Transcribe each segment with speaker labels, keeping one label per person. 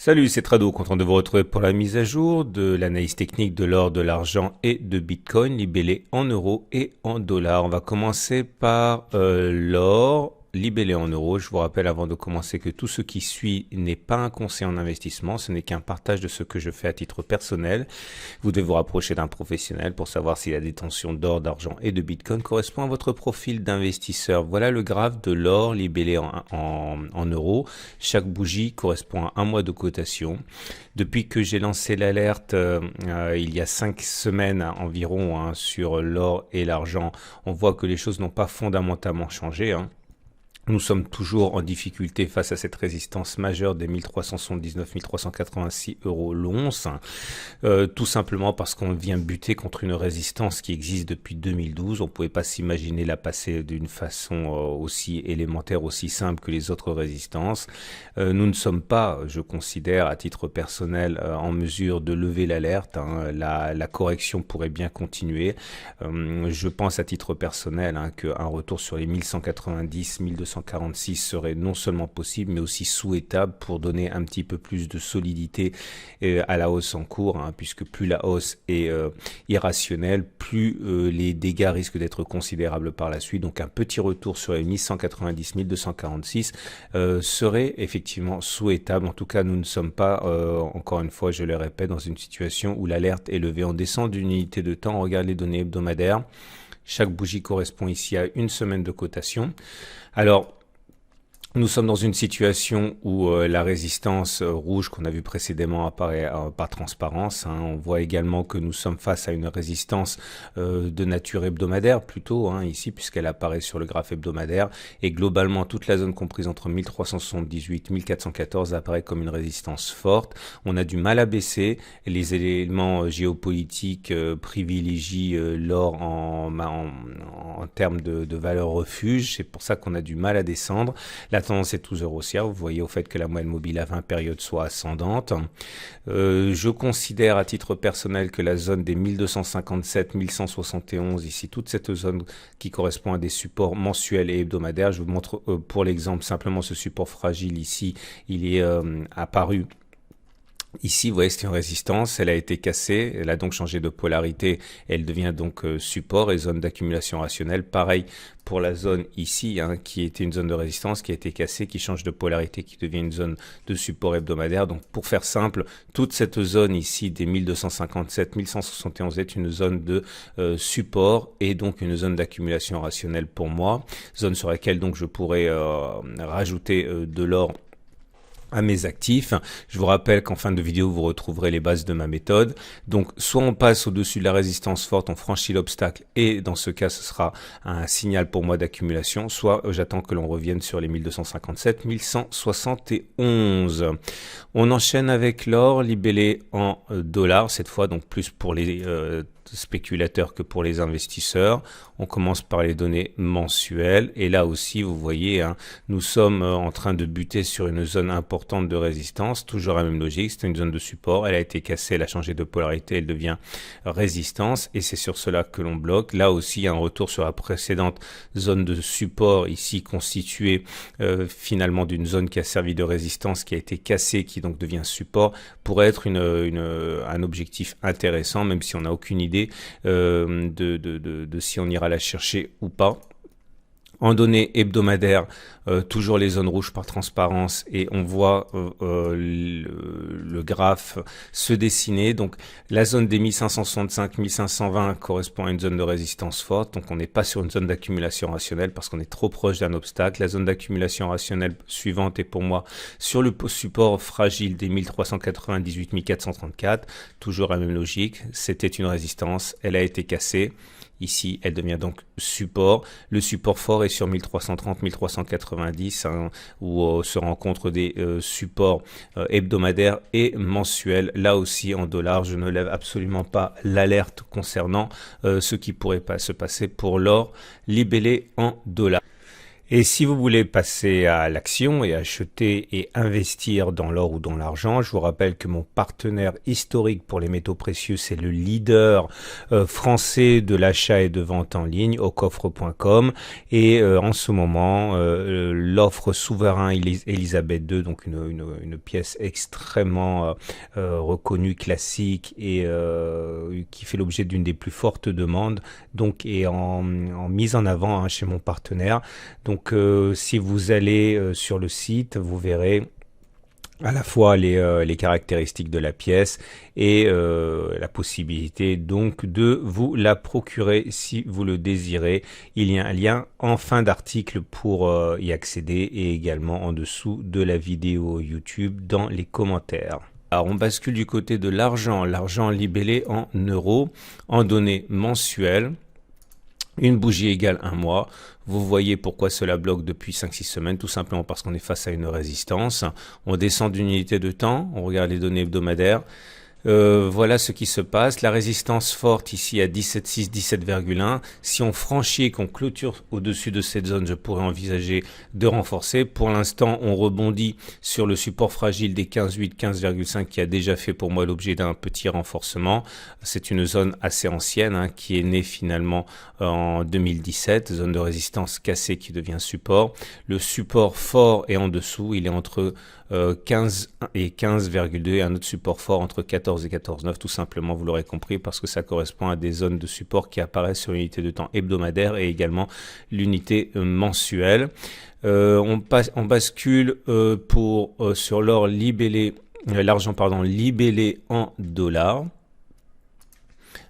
Speaker 1: Salut, c'est Trado, content de vous retrouver pour la mise à jour de l'analyse technique de l'or, de l'argent et de Bitcoin, libellés en euros et en dollars. On va commencer par l'or, libellé en euros. Je vous rappelle avant de commencer que tout ce qui suit n'est pas un conseil en investissement, ce n'est qu'un partage de ce que je fais à titre personnel. Vous devez vous rapprocher d'un professionnel pour savoir si la détention d'or, d'argent et de Bitcoin correspond à votre profil d'investisseur. Voilà le graphe de l'or libellé en euros. Chaque bougie correspond à un mois de cotation. Depuis que j'ai lancé l'alerte il y a 5 semaines environ sur l'or et l'argent, on voit que les choses n'ont pas fondamentalement changé. Nous sommes toujours en difficulté face à cette résistance majeure des 1379-1386 euros l'once, tout simplement parce qu'on vient buter contre une résistance qui existe depuis 2012. On ne pouvait pas s'imaginer la passer d'une façon aussi élémentaire, aussi simple que les autres résistances. Nous ne sommes pas, je considère à titre personnel, en mesure de lever l'alerte. La correction pourrait bien continuer. Je pense à titre personnel qu'un retour sur les 1190, 1246 serait non seulement possible mais aussi souhaitable pour donner un petit peu plus de solidité à la hausse en cours, puisque plus la hausse est irrationnelle, plus les dégâts risquent d'être considérables par la suite. Donc un petit retour sur les 1190, 1246 serait effectivement souhaitable. En tout cas, nous ne sommes pas, encore une fois, je le répète, dans une situation où l'alerte est levée. On descend d'une unité de temps, on regarde les données hebdomadaires. Chaque bougie correspond ici à une semaine de cotation. Alors, nous sommes dans une situation où la résistance rouge qu'on a vue précédemment apparaît par transparence. On voit également que nous sommes face à une résistance de nature hebdomadaire plutôt ici, puisqu'elle apparaît sur le graphe hebdomadaire. Et globalement, toute la zone comprise entre 1378 et 1414 apparaît comme une résistance forte. On a du mal à baisser. Les éléments géopolitiques privilégient l'or en termes de valeur refuge. C'est pour ça qu'on a du mal à descendre. La tendance est toujours haussière. Vous voyez au fait que la moyenne mobile à 20 périodes soit ascendante. Je considère à titre personnel que la zone des 1257, 1171, ici, toute cette zone qui correspond à des supports mensuels et hebdomadaires. Je vous montre pour l'exemple simplement ce support fragile ici. Il est apparu. Ici, vous voyez, c'est une résistance, elle a été cassée, elle a donc changé de polarité, elle devient donc support et zone d'accumulation rationnelle. Pareil pour la zone ici, qui était une zone de résistance, qui a été cassée, qui change de polarité, qui devient une zone de support hebdomadaire. Donc, pour faire simple, toute cette zone ici des 1257, 1171 est une zone de support et donc une zone d'accumulation rationnelle pour moi. Zone sur laquelle donc je pourrais rajouter de l'or à mes actifs. Je vous rappelle qu'en fin de vidéo, vous retrouverez les bases de ma méthode. Donc, soit on passe au-dessus de la résistance forte, on franchit l'obstacle et dans ce cas, ce sera un signal pour moi d'accumulation, soit j'attends que l'on revienne sur les 1257, 1171. On enchaîne avec l'or libellé en dollars, cette fois donc plus pour les spéculateurs que pour les investisseurs. On commence par les données mensuelles et là aussi vous voyez nous sommes en train de buter sur une zone importante de résistance, toujours la même logique, c'est une zone de support, elle a été cassée, elle a changé de polarité, elle devient résistance et c'est sur cela que l'on bloque. Là aussi un retour sur la précédente zone de support ici constituée finalement d'une zone qui a servi de résistance, qui a été cassée, qui donc devient support, pourrait être un objectif intéressant, même si on n'a aucune idée de si on ira la chercher ou pas. En données hebdomadaires, toujours les zones rouges par transparence et on voit le graphe se dessiner. Donc la zone des 1565, 1520 correspond à une zone de résistance forte. Donc on n'est pas sur une zone d'accumulation rationnelle parce qu'on est trop proche d'un obstacle. La zone d'accumulation rationnelle suivante est pour moi sur le support fragile des 1398, 1434. Toujours la même logique. C'était une résistance. Elle a été cassée. Ici, elle devient donc support. Le support fort est sur 1330, 1390, où se rencontrent des supports hebdomadaires et mensuels. Là aussi, en dollars, je ne lève absolument pas l'alerte concernant ce qui pourrait pas se passer pour l'or libellé en dollars. Et si vous voulez passer à l'action et acheter et investir dans l'or ou dans l'argent, je vous rappelle que mon partenaire historique pour les métaux précieux, c'est le leader français de l'achat et de vente en ligne, aucoffre.com. Et en ce moment, l'offre Souverain Elisabeth II, donc une pièce extrêmement reconnue, classique et qui fait l'objet d'une des plus fortes demandes, donc est en mise en avant chez mon partenaire. Donc si vous allez sur le site, vous verrez à la fois les caractéristiques de la pièce et la possibilité donc de vous la procurer si vous le désirez. Il y a un lien en fin d'article pour y accéder et également en dessous de la vidéo YouTube dans les commentaires. Alors on bascule du côté de l'argent libellé en euros, en données mensuelles. Une bougie égale 1 mois. Vous voyez pourquoi cela bloque depuis 5-6 semaines, tout simplement parce qu'on est face à une résistance. On descend d'une unité de temps, on regarde les données hebdomadaires. Voilà ce qui se passe. La résistance forte ici à 17,6, 17,1. Si on franchit et qu'on clôture au-dessus de cette zone, je pourrais envisager de renforcer. Pour l'instant, on rebondit sur le support fragile des 15,8, 15,5 qui a déjà fait pour moi l'objet d'un petit renforcement. C'est une zone assez ancienne qui est née finalement en 2017, zone de résistance cassée qui devient support. Le support fort est en dessous, il est entre 15 et 15,2 et un autre support fort entre 14 et 14,9 tout simplement, vous l'aurez compris, parce que ça correspond à des zones de support qui apparaissent sur l'unité de temps hebdomadaire et également l'unité mensuelle. On bascule sur l'or libellé, l'argent libellé en dollars.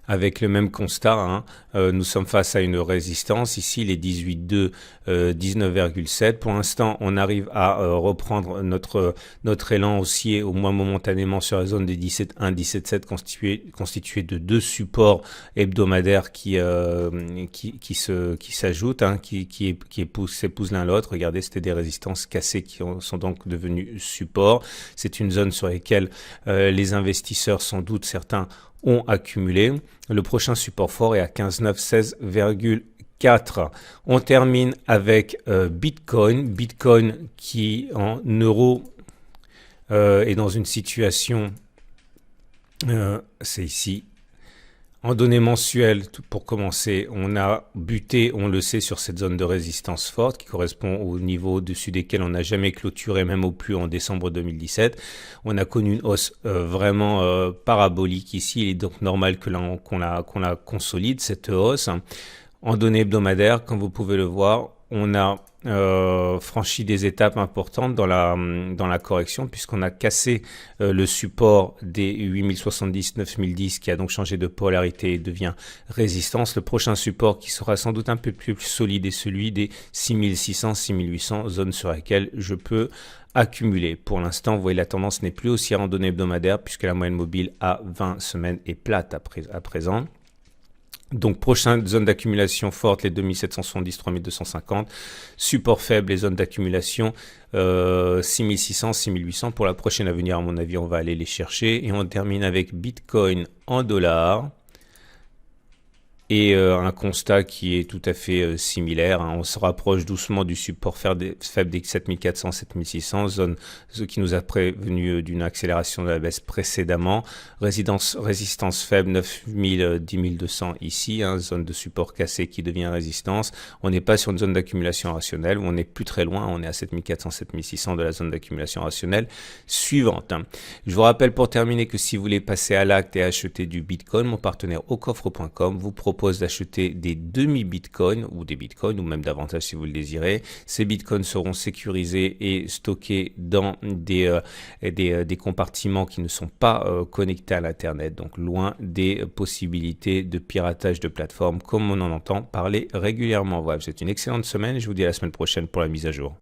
Speaker 1: Avec le même constat, nous sommes face à une résistance. Ici, les 18,2, 19,7. Pour l'instant, on arrive à reprendre notre élan haussier, au moins momentanément, sur la zone des 17,1, 17,7, constitué de deux supports hebdomadaires qui s'ajoutent, qui s'épousent l'un l'autre. Regardez, c'était des résistances cassées qui sont donc devenues supports. C'est une zone sur laquelle les investisseurs, sans doute certains, ont accumulé. Le prochain support fort est à 15,9, 16,4. On termine avec Bitcoin. Bitcoin qui en euros est dans une situation, c'est ici. En données mensuelles, pour commencer, on a buté, on le sait, sur cette zone de résistance forte qui correspond au niveau au-dessus desquels on n'a jamais clôturé, même au plus en décembre 2017. On a connu une hausse vraiment parabolique ici. Il est donc normal qu'on la consolide, cette hausse. En données hebdomadaires, comme vous pouvez le voir, on a franchi des étapes importantes dans la correction, puisqu'on a cassé le support des 8070, 9010 qui a donc changé de polarité et devient résistance. Le prochain support qui sera sans doute un peu plus solide est celui des 6600, 6800, zone sur laquelle je peux accumuler. Pour l'instant, vous voyez, la tendance n'est plus haussière en données hebdomadaires puisque la moyenne mobile à 20 semaines est plate à présent. Donc, prochaine zone d'accumulation forte, les 2770, 3250. Support faible, les zones d'accumulation 6600, 6800. Pour la prochaine à venir, à mon avis, on va aller les chercher. Et on termine avec Bitcoin en dollars. Et un constat qui est tout à fait similaire. On se rapproche doucement du support faible des 7400, 7600, zone qui nous a prévenu d'une accélération de la baisse précédemment. Résistance faible, 9000, 10200 ici, zone de support cassé qui devient résistance. On n'est pas sur une zone d'accumulation rationnelle, on n'est plus très loin, on est à 7400, 7600 de la zone d'accumulation rationnelle suivante. Je vous rappelle pour terminer que si vous voulez passer à l'acte et acheter du Bitcoin, mon partenaire aucoffre.com vous propose d'acheter des demi-bitcoins ou des bitcoins ou même davantage si vous le désirez. Ces bitcoins seront sécurisés et stockés dans des compartiments qui ne sont pas connectés à l'internet, donc loin des possibilités de piratage de plateformes comme on en entend parler régulièrement. Voilà, c'est une excellente semaine et je vous dis à la semaine prochaine pour la mise à jour.